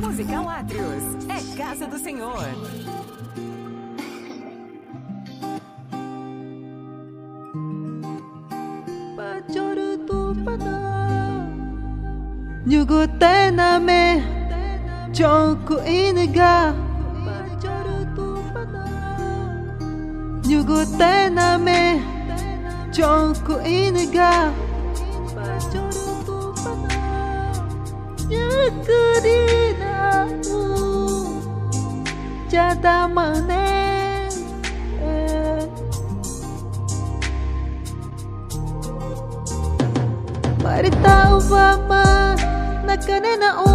Musical Atrios, é Casa do Senhor. Nyugutai name Chonku iniga Nyugutai name Chonku iniga Nyukudina Jada mane Marita uvama Nakane na o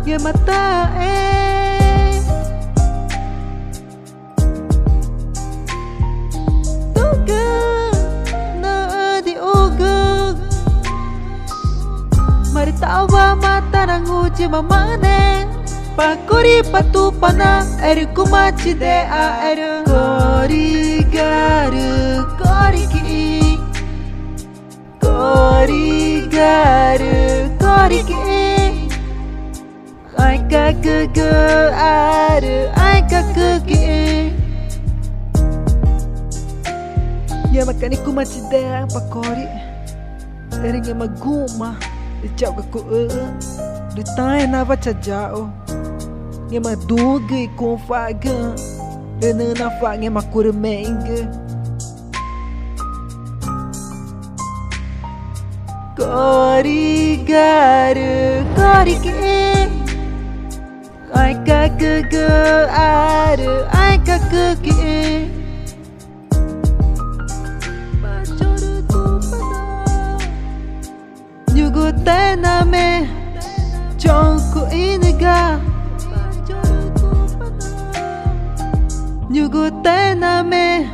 Yamata Tuga Na di uga Maritawa mata ng uji mamane Pakuri patupana Eru kumachi de a eru Korigaru Koriki Korigaru Koriki Aika kuku aru Aika kuki Ya makani kumachi de a pakori Eringa maguma Icau kaku Ditai na vachajao Nge madugi kung faga Dena na fa nge makurmenga Korigaru Koriki Aika kuku aru Aika kuki Nyugutai name Chonku iniga Nyugutai name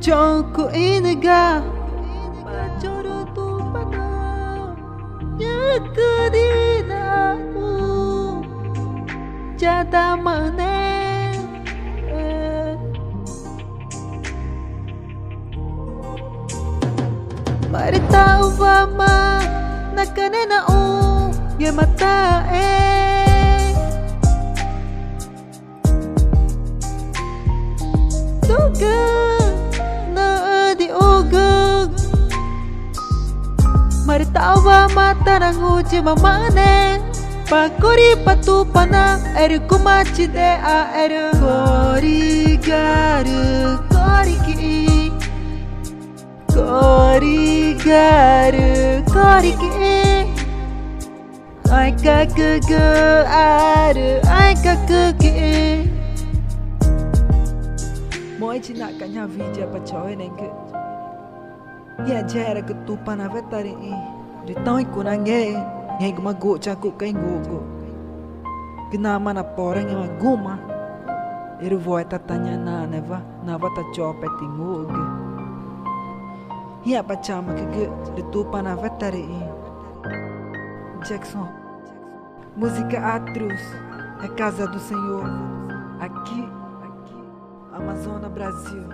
Chonku iniga Nyukudina Jada mane Marita uvama Nakane na o Yamata Tuga Na di uga Maritawa mata ng uji mamane Pakuri patupana Eru kumachi de a eru Korigaru Koriki Korigaru Koriki Aika kuku aru Aika kuki Moi cina kanya vija pachoy nengke Ya jara ketupan ave tari i Ditau ikunange Nge gumago caku kay ngugo Ginama na poreng yang maguma Iru voy tatanya na neva Nava ta chopet ingugo Ya pachama kege Ditupan ave tari i Jackson Música Atrios É Casa do Senhor Aqui Amazônia, Brasil